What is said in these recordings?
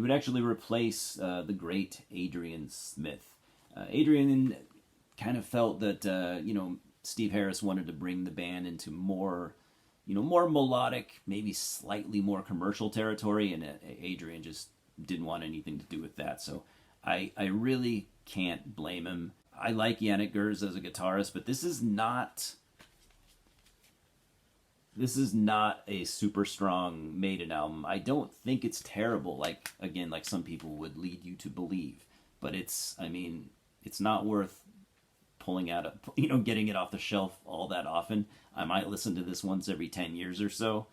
he would actually replace the great Adrian Smith. Adrian kind of felt that Steve Harris wanted to bring the band into more more melodic, maybe slightly more commercial territory, and Adrian just didn't want anything to do with that. So I really can't blame him. I like Yannick Gers as a guitarist, but this is not a super strong Maiden album. I don't think it's terrible, like some people would lead you to believe, but it's not worth pulling out getting it off the shelf all that often. I might listen to this once every 10 years or so.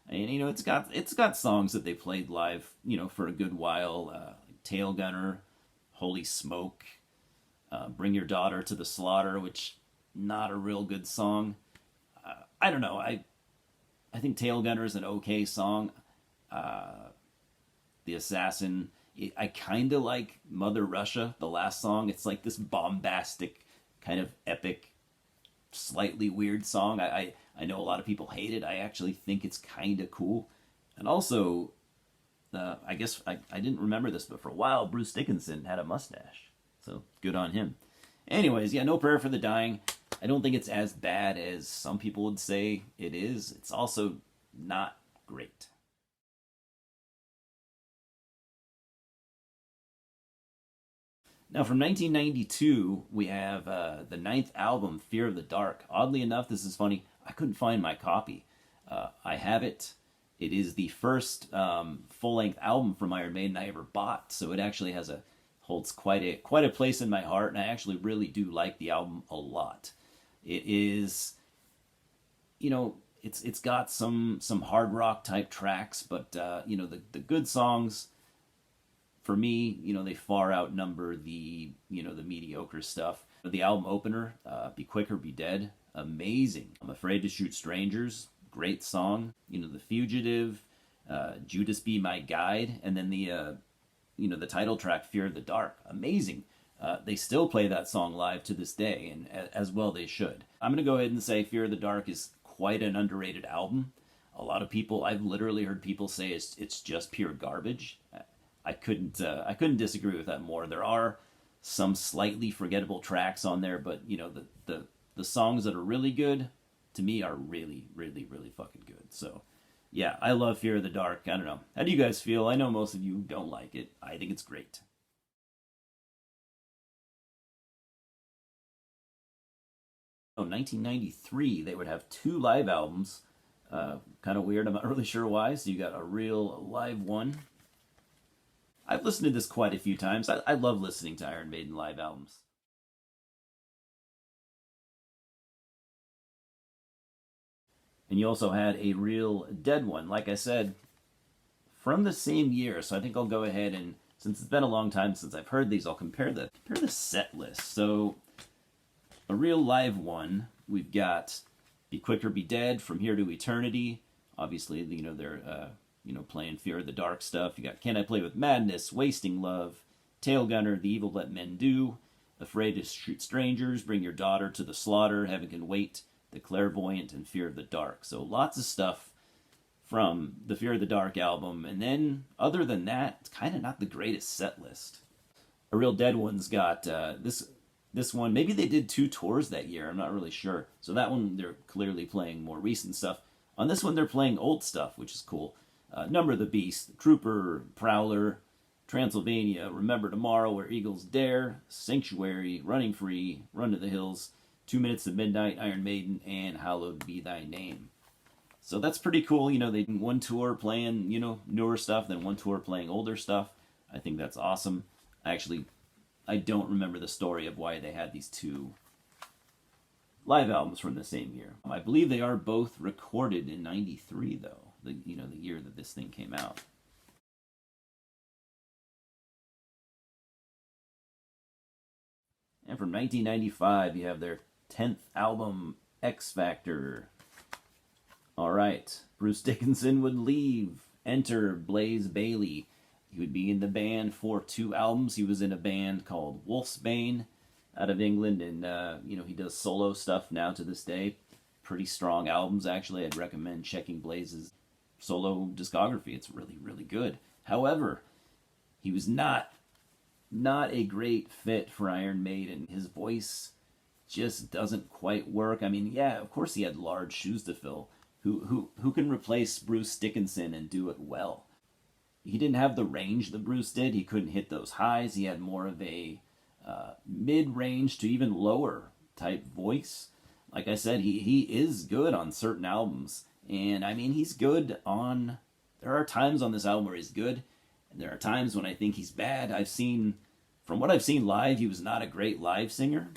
And it's got songs that they played live, for a good while. Tail Gunner, Holy Smoke, Bring Your Daughter to the Slaughter, which not a real good song. I don't know. I think Tail Gunner is an okay song. The Assassin. I kind of like Mother Russia, the last song. It's like this bombastic, kind of epic, slightly weird song. I know a lot of people hate it. I actually think it's kind of cool. And also, I guess I didn't remember this, but for a while, Bruce Dickinson had a mustache. So good on him. Anyways, yeah, No Prayer for the Dying. I don't think it's as bad as some people would say it is. It's also not great. Now, from 1992, we have the ninth album, Fear of the Dark. Oddly enough, this is funny, I couldn't find my copy. I have it. It is the first full-length album from Iron Maiden I ever bought, so it actually holds quite a place in my heart, and I actually really do like the album a lot. It is, it's got some hard rock type tracks, but the good songs, for me, they far outnumber the mediocre stuff. The album opener, Be Quick or Be Dead, amazing. I'm Afraid to Shoot Strangers, great song. The Fugitive, Judas Be My Guide, and then the title track, Fear of the Dark, amazing. They still play that song live to this day, and as well they should. I'm going to go ahead and say Fear of the Dark is quite an underrated album. A lot of people, I've literally heard people say it's just pure garbage. I couldn't disagree with that more. There are some slightly forgettable tracks on there, but the songs that are really good, to me, are really, really, really fucking good. So yeah, I love Fear of the Dark. I don't know. How do you guys feel? I know most of you don't like it. I think it's great. Oh, 1993, they would have 2 live albums. Kind of weird. I'm not really sure why. So you got a real live one. I've listened to this quite a few times. I love listening to Iron Maiden live albums. And you also had a real dead one, like I said, from the same year. So I think I'll go ahead and, since it's been a long time since I've heard these, I'll compare the set list. So a real live one, we've got Be Quick or Be Dead, From Here to Eternity. Obviously, they're playing Fear of the Dark stuff. You got Can I Play with Madness, Wasting Love, Tail Gunner, The Evil Let Men Do, Afraid to Shoot Strangers, Bring Your Daughter to the Slaughter, Heaven Can Wait, The Clairvoyant, and Fear of the Dark. So lots of stuff from the Fear of the Dark album. And then, other than that, it's kind of not the greatest set list. A real dead one's got this one. Maybe they did 2 tours that year. I'm not really sure. So that one, they're clearly playing more recent stuff. On this one, they're playing old stuff, which is cool. Number of the Beast, Trooper, Prowler, Transylvania, Remember Tomorrow, Where Eagles Dare, Sanctuary, Running Free, Run to the Hills, 2 Minutes to Midnight, Iron Maiden, and Hallowed Be Thy Name. So that's pretty cool. They did 1 tour playing, newer stuff, then 1 tour playing older stuff. I think that's awesome. I don't remember the story of why they had these 2 live albums from the same year. I believe they are both recorded in 93, though. The year that this thing came out. And from 1995, you have their 10th album, X Factor. All right, Bruce Dickinson would leave. Enter Blaze Bayley. He would be in the band for 2 albums. He was in a band called Wolfsbane out of England, and he does solo stuff now to this day. Pretty strong albums, actually. I'd recommend checking Blaze's solo discography. It's really, really good. However, he was not a great fit for Iron Maiden. His voice just doesn't quite work. I mean, yeah, of course he had large shoes to fill. Who can replace Bruce Dickinson and do it well? He didn't have the range that Bruce did. He couldn't hit those highs. He had more of a mid-range to even lower type voice. Like I said, he is good on certain albums, and I mean he's good on. There are times on this album where he's good, and there are times when I think he's bad. From what I've seen live, he was not a great live singer.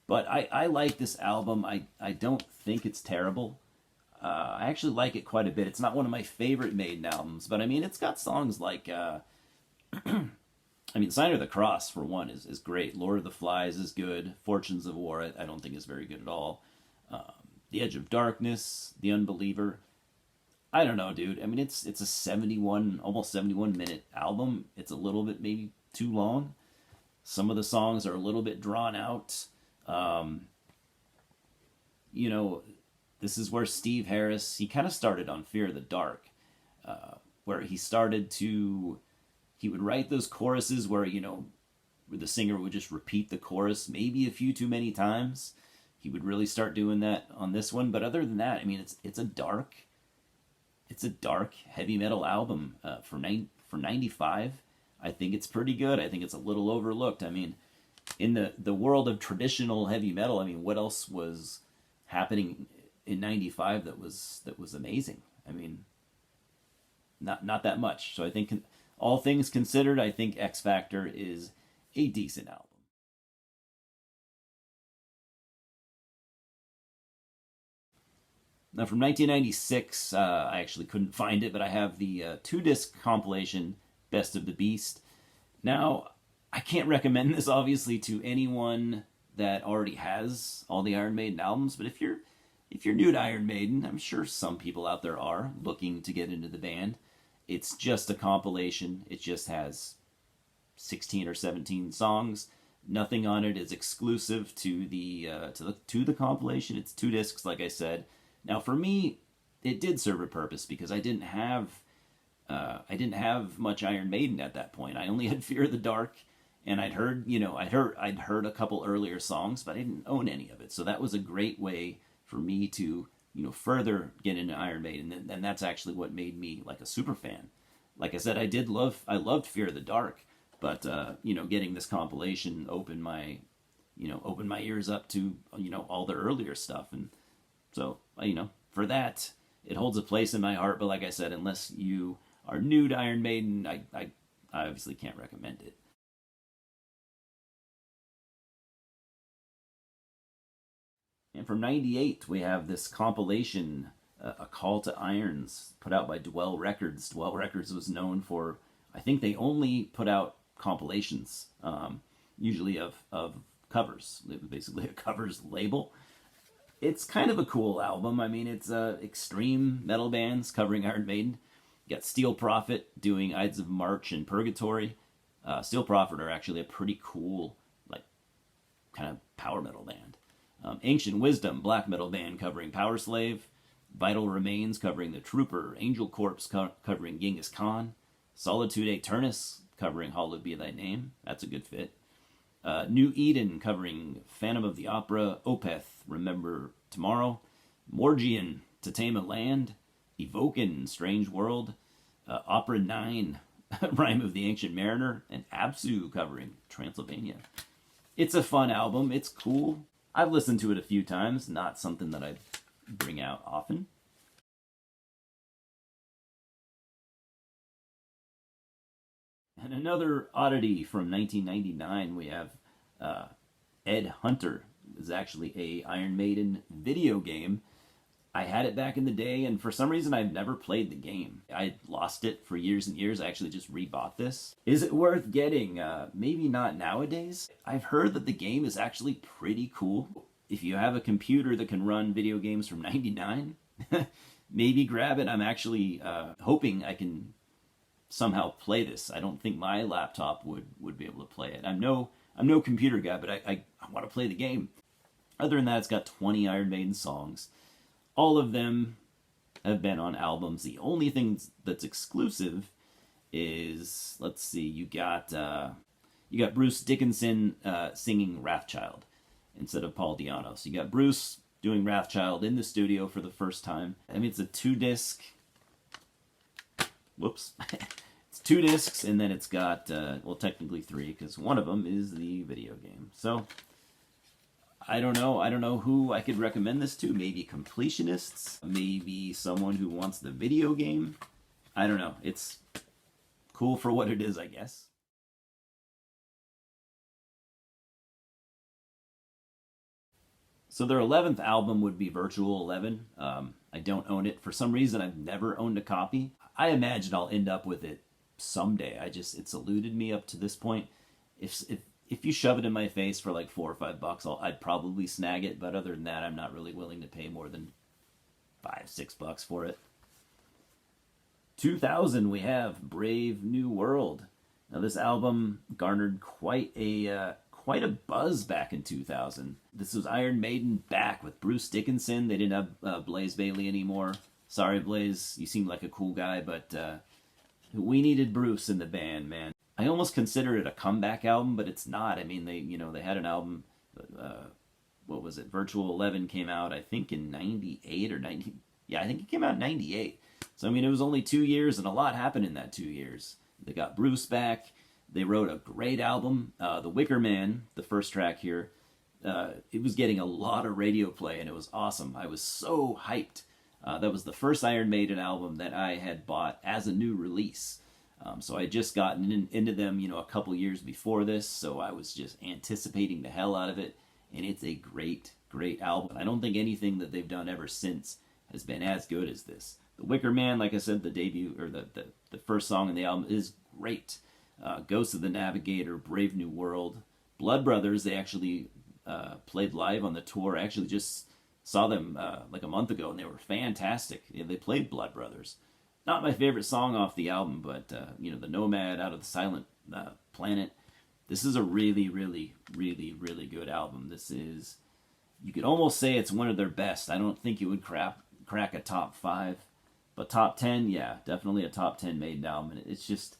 But I like this album. I don't think it's terrible. I actually like it quite a bit. It's not one of my favorite Maiden albums, but I mean, it's got songs like, I mean, Sign of the Cross, for one, is great. Lord of the Flies is good. Fortunes of War, I don't think is very good at all. The Edge of Darkness, The Unbeliever. I don't know, dude. I mean, it's a 71, almost 71-minute album. It's a little bit maybe too long. Some of the songs are a little bit drawn out. You know, this is where Steve Harris, he kind of started on Fear of the Dark, where he would write those choruses where, where the singer would just repeat the chorus maybe a few too many times. He would really start doing that on this one. But other than that, I mean, it's a dark heavy metal album for 95. I think it's pretty good. I think it's a little overlooked. I mean, in the world of traditional heavy metal, I mean, what else was happening in 95 that was amazing? I mean, not that much. So I think all things considered, I think X Factor is a decent album. Now, from 1996, I actually couldn't find it, but I have the two-disc compilation, Best of the Beast. Now, I can't recommend this, obviously, to anyone that already has all the Iron Maiden albums, but if you're new to Iron Maiden, I'm sure some people out there are looking to get into the band. It's just a compilation. It just has 16 or 17 songs. Nothing on it is exclusive to the compilation. It's two discs, like I said. Now, for me, it did serve a purpose because I didn't have much Iron Maiden at that point. I only had Fear of the Dark, and I'd heard a couple earlier songs, but I didn't own any of it. So that was a great way for me to further get into Iron Maiden, and that's actually what made me like a super fan. Like I said, I loved Fear of the Dark, but getting this compilation opened my ears up to all the earlier stuff, and so for that it holds a place in my heart. But like I said, unless you are new to Iron Maiden, I obviously can't recommend it. And from 98, we have this compilation, A Call to Irons, put out by Dwell Records. Dwell Records was known for, I think they only put out compilations, usually of covers. It was basically a covers label. It's kind of a cool album. I mean, it's extreme metal bands covering Iron Maiden. You got Steel Prophet doing Ides of March and Purgatory. Steel Prophet are actually a pretty cool, like, kind of power metal band. Ancient Wisdom, black metal band covering Power Slave. Vital Remains covering The Trooper. Angel Corpse covering Genghis Khan. Solitude Aeternus covering Hallowed Be Thy Name. That's a good fit. New Eden covering Phantom of the Opera. Opeth, Remember Tomorrow. Morgian, To Tame a Land. Evoken, Strange World. Opera 9, Rime of the Ancient Mariner. And Absu covering Transylvania. It's a fun album. It's cool. I've listened to it a few times, not something that I bring out often. And another oddity from 1999, we have Ed Hunter. It was actually a Iron Maiden video game. I had it back in the day, and for some reason I've never played the game. I lost it for years and years. I actually just rebought this. Is it worth getting? Maybe not nowadays. I've heard that the game is actually pretty cool. If you have a computer that can run video games from 99, maybe grab it. I'm actually hoping I can somehow play this. I don't think my laptop would be able to play it. I'm no computer guy, but I want to play the game. Other than that, it's got 20 Iron Maiden songs. All of them have been on albums. The only thing that's exclusive is, let's see, you got Bruce Dickinson singing Wrathchild instead of Paul Di'Anno. So you got Bruce doing Wrathchild in the studio for the first time. I mean, it's a 2-disc. Whoops. It's 2 discs, and then it's got, well, technically 3, because one of them is the video game. So, I don't know. I don't know who I could recommend this to. Maybe completionists. Maybe someone who wants the video game. I don't know. It's cool for what it is, I guess. So their 11th album would be Virtual 11. I don't own it. For some reason, I've never owned a copy. I imagine I'll end up with it someday. It's eluded me up to this point. If you shove it in my face for like $4 or $5, I'd probably snag it. But other than that, I'm not really willing to pay more than $5-6 for it. 2000, we have Brave New World. Now this album garnered quite a buzz back in 2000. This was Iron Maiden back with Bruce Dickinson. They didn't have Blaze Bayley anymore. Sorry, Blaze, you seem like a cool guy, but we needed Bruce in the band, man. I almost consider it a comeback album, but it's not. I mean, they had an album. What was it? Virtual 11 came out, I think, in '98 or '90. Yeah, I think it came out in '98. So I mean, it was only 2 years, and a lot happened in that 2 years. They got Bruce back. They wrote a great album. The Wicker Man, the first track here, it was getting a lot of radio play, and it was awesome. I was so hyped. That was the first Iron Maiden album that I had bought as a new release. So I had just gotten into them, a couple years before this, so I was just anticipating the hell out of it, and it's a great, great album. I don't think anything that they've done ever since has been as good as this. The Wicker Man, like I said, the debut, or the first song in the album is great. Ghost of the Navigator, Brave New World, Blood Brothers, they actually played live on the tour. I actually just saw them like a month ago, and they were fantastic. Yeah, they played Blood Brothers. Not my favorite song off the album, but the Nomad, Out of the Silent Planet. This is a really, really, really, really good album. This is, you could almost say it's one of their best. I don't think it would crack a top 5, but top 10, yeah, definitely a top 10 Maiden album. And it's just,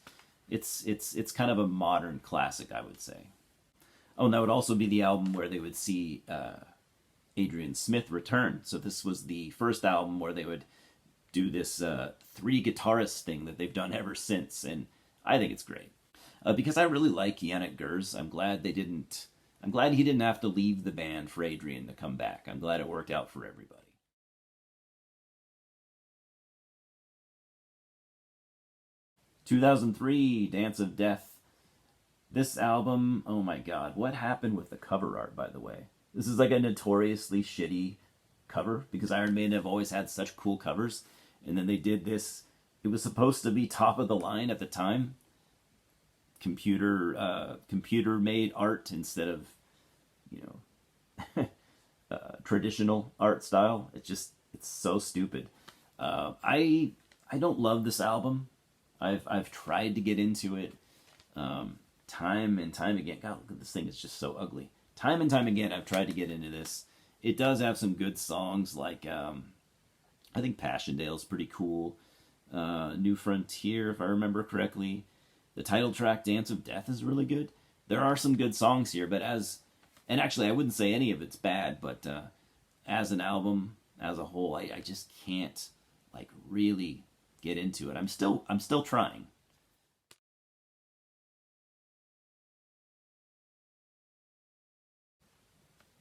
it's kind of a modern classic, I would say. Oh, and that would also be the album where they would see Adrian Smith return. So this was the first album where they would do this 3 guitarist thing that they've done ever since, and I think it's great. Because I really like Yannick Gers. I'm glad he didn't have to leave the band for Adrian to come back. I'm glad it worked out for everybody. 2003, Dance of Death. This album, oh my god, what happened with the cover art, by the way? This is like a notoriously shitty cover, because Iron Maiden have always had such cool covers, and then they did this. It was supposed to be top of the line at the time. Computer made art instead of, traditional art style. It's so stupid. I don't love this album. I've tried to get into it time and time again. God, look at this thing. It's just so ugly. Time and time again, I've tried to get into this. It does have some good songs, like I think Passchendaele's pretty cool. New Frontier, if I remember correctly. The title track, Dance of Death, is really good. There are some good songs here, but and actually I wouldn't say any of it's bad, but as an album, as a whole, I just can't like really get into it. I'm still trying.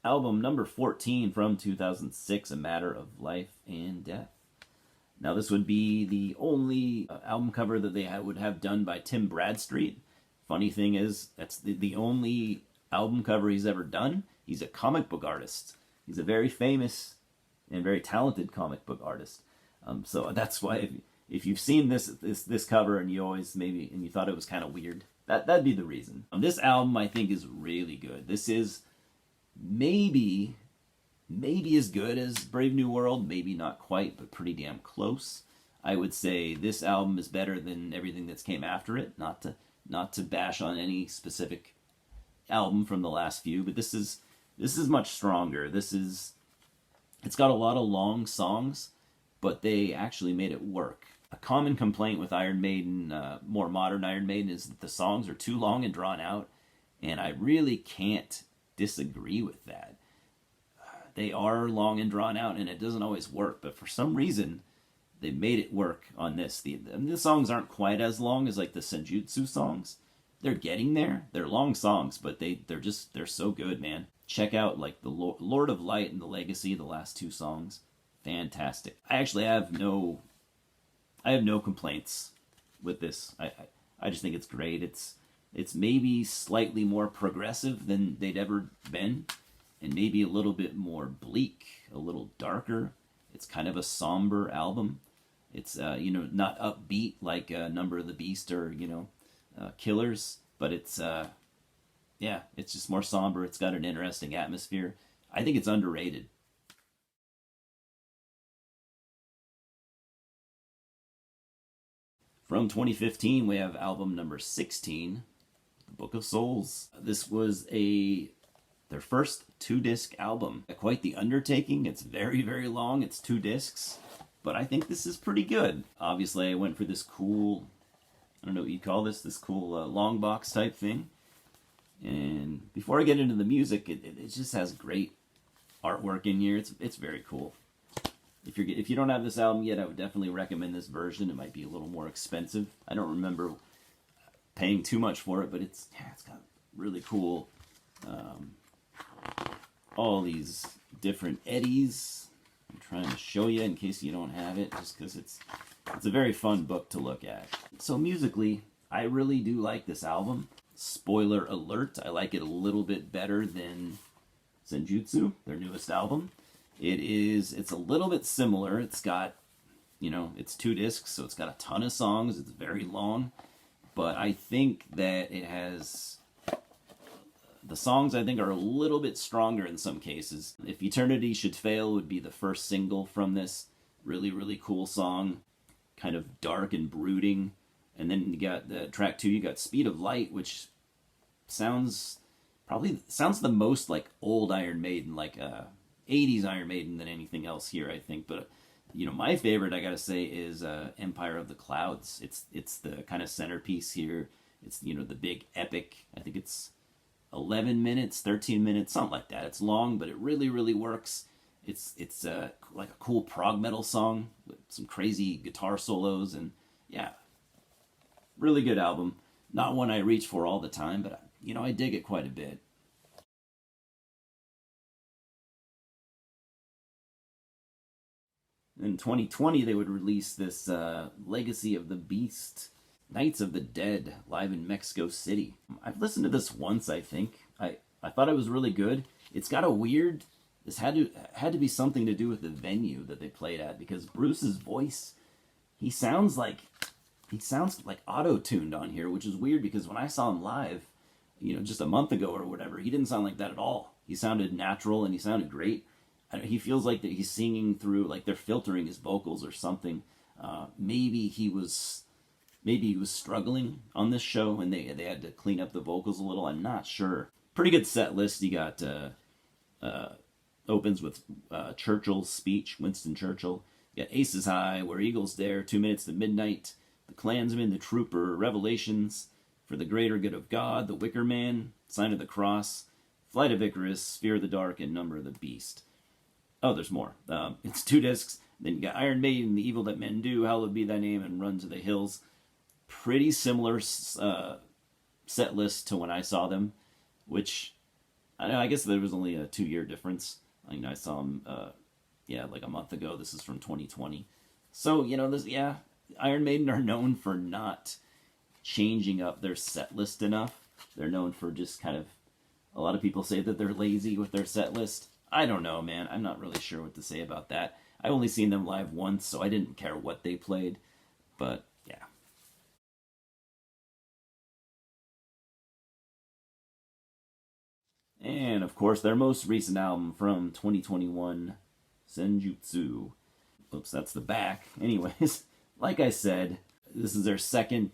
Album number 14 from 2006, A Matter of Life and Death. Now this would be the only album cover that they would have done by Tim Bradstreet. Funny thing is, that's the only album cover he's ever done. He's a comic book artist. He's a very famous and very talented comic book artist. So that's why if you've seen this cover and you thought it was kind of weird, that'd be the reason. This album I think is really good. This is maybe as good as Brave New World, maybe not quite, but pretty damn close. I would say this album is better than everything that's came after it. Not to bash on any specific album from the last few, but this is much stronger. It's got a lot of long songs, but they actually made it work. A common complaint with Iron Maiden, more modern Iron Maiden, is that the songs are too long and drawn out, and I really can't disagree with that. They are long and drawn out, and it doesn't always work, but for some reason, they made it work on this. The songs aren't quite as long as like the Senjutsu songs. They're getting there. They're long songs, but they're so good, man. Check out like the Lord of Light and the Legacy, the last two songs. Fantastic. I actually have no complaints with this. I just think it's great. It's maybe slightly more progressive than they'd ever been, and maybe a little bit more bleak, a little darker. It's kind of a somber album. It's not upbeat like Number of the Beast or Killers, but it's it's just more somber. It's got an interesting atmosphere. I think it's underrated. From 2015, we have album number 16, The Book of Souls. This was their first 2-disc album. Quite the undertaking. It's very, very long. It's 2 discs. But I think this is pretty good. Obviously, I went for this cool, I don't know what you'd call this cool long box type thing. And before I get into the music, it just has great artwork in here. It's very cool. If you don't have this album yet, I would definitely recommend this version. It might be a little more expensive. I don't remember paying too much for it, but it's got really cool all these different eddies. I'm trying to show you in case you don't have it, just because it's a very fun book to look at. So musically, I really do like this album. Spoiler alert, I like it a little bit better than Senjutsu, their newest album. It's a little bit similar. It's got, it's 2 discs, so it's got a ton of songs. It's very long, but I think that the songs I think are a little bit stronger in some cases. If Eternity Should Fail would be the first single from this. Really, really cool song. Kind of dark and brooding. And then you got track 2, you got Speed of Light, which sounds the most like old Iron Maiden, like 80s Iron Maiden than anything else here, I think. But my favorite, I gotta say, is Empire of the Clouds. It's the kind of centerpiece here. It's the big epic. I think it's 11 minutes, 13 minutes, something like that. It's long, but it really, really works. It's like a cool prog metal song with some crazy guitar solos, and yeah, really good album. Not one I reach for all the time, but I dig it quite a bit. In 2020, they would release this Legacy of the Beast, Knights of the Dead, live in Mexico City. I've listened to this once, I think. I thought it was really good. It's got a weird... This had to be something to do with the venue that they played at, because Bruce's voice, he sounds like auto-tuned on here, which is weird because when I saw him live, just a month ago or whatever, he didn't sound like that at all. He sounded natural and he sounded great. He feels like that he's singing through, like they're filtering his vocals or something. Maybe he was struggling on this show and they had to clean up the vocals a little. I'm not sure. Pretty good set list. You got opens with Churchill's speech, Winston Churchill. You got Aces High, Where Eagles Dare, 2 Minutes to Midnight, The Klansman, The Trooper, Revelations, For the Greater Good of God, The Wicker Man, Sign of the Cross, Flight of Icarus, Fear of the Dark, and Number of the Beast. Oh, there's more. It's 2 discs. Then you got Iron Maiden, The Evil That Men Do, Hallowed Be Thy Name, and Run to the Hills. Pretty similar set list to when I saw them, which I guess there was only a 2-year difference. I saw them, like a month ago. This is from 2020. So, Iron Maiden are known for not changing up their set list enough. They're known for just kind of, a lot of people say that they're lazy with their set list. I don't know, man. I'm not really sure what to say about that. I've only seen them live once, so I didn't care what they played. But, yeah. And, of course, their most recent album from 2021, Senjutsu. Oops, that's the back. Anyways, like I said, this is their second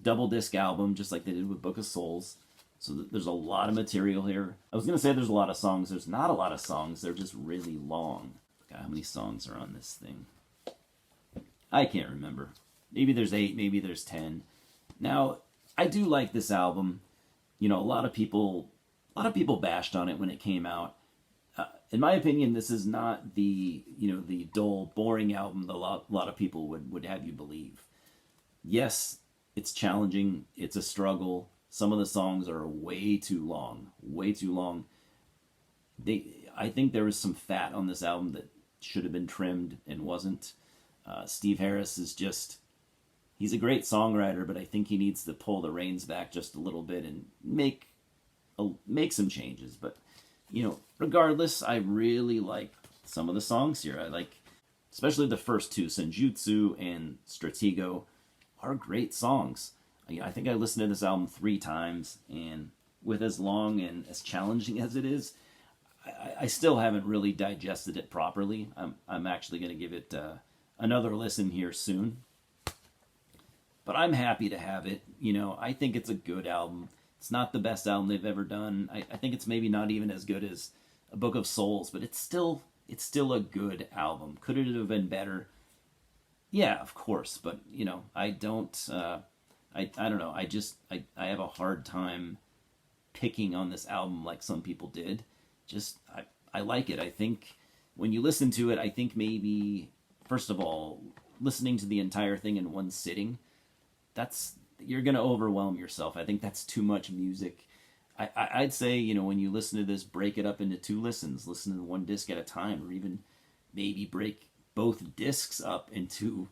double disc album, just like they did with Book of Souls. So there's a lot of material here. I was going to say there's a lot of songs. There's not a lot of songs. They're just really long. God, how many songs are on this thing? I can't remember. Maybe there's 8, maybe there's 10. Now, I do like this album. You know, a lot of people bashed on it when it came out. In my opinion, this is not the, the dull, boring album that a lot of people would have you believe. Yes, it's challenging. It's a struggle. Some of the songs are way too long, way too long. I think there was some fat on this album that should have been trimmed and wasn't. Steve Harris is just, he's a great songwriter, but I think he needs to pull the reins back just a little bit and make some changes. But, regardless, I really like some of the songs here. I like, especially the first two, Senjutsu and Stratego, are great songs. I think I listened to this album 3 times, and with as long and as challenging as it is, I still haven't really digested it properly. I'm actually going to give it another listen here soon. But I'm happy to have it. I think it's a good album. It's not the best album they've ever done. I think it's maybe not even as good as A Book of Souls, but it's still a good album. Could it have been better? Yeah, of course. But I don't. I don't know. I have a hard time picking on this album like some people did. I like it. I think when you listen to it, I think maybe, first of all, listening to the entire thing in one sitting, you're going to overwhelm yourself. I think that's too much music. I'd say, when you listen to this, break it up into 2 listens. Listen to one disc at a time, or even maybe break both discs up into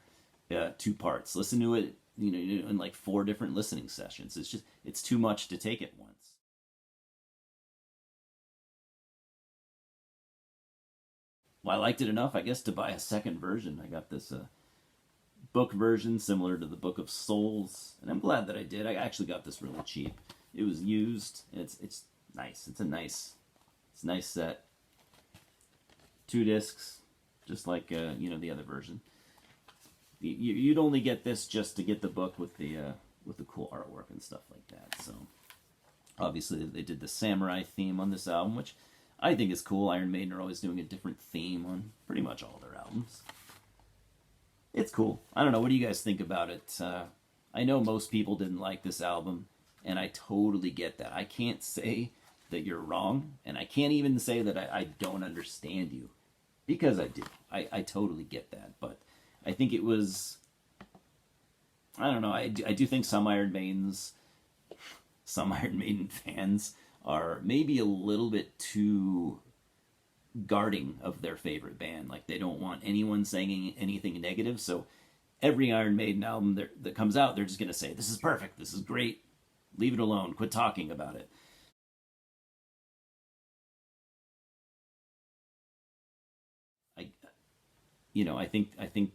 2 parts. Listen to it, in like 4 different listening sessions. It's too much to take at once. Well, I liked it enough, I guess, to buy a second version. I got this book version similar to the Book of Souls, and I'm glad that I did. I actually got this really cheap. It was used. It's nice. It's a nice set. 2 discs, just like the other version. You'd only get this just to get the book with the cool artwork and stuff like that. So obviously they did the samurai theme on this album, which I think is cool. Iron Maiden are always doing a different theme on pretty much all their albums. It's cool. I don't know. What do you guys think about it? I know most people didn't like this album, and I totally get that. I can't say that you're wrong, and I can't even say that I don't understand you, because I do. I totally get that. But I think it was, I don't know, I do think some Iron Maiden fans are maybe a little bit too guarding of their favorite band. Like, they don't want anyone saying anything negative, so every Iron Maiden album that comes out, they're just going to say, this is perfect, this is great, leave it alone, quit talking about it. I think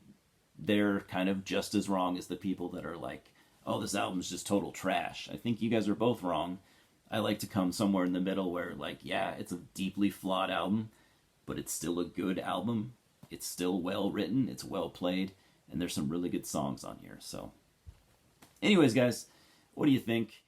they're kind of just as wrong as the people that are like, oh, this album's just total trash. I think you guys are both wrong. I like to come somewhere in the middle where, like, yeah, it's a deeply flawed album, but it's still a good album. It's still well written, it's well played, and there's some really good songs on here. So anyways, guys, what do you think?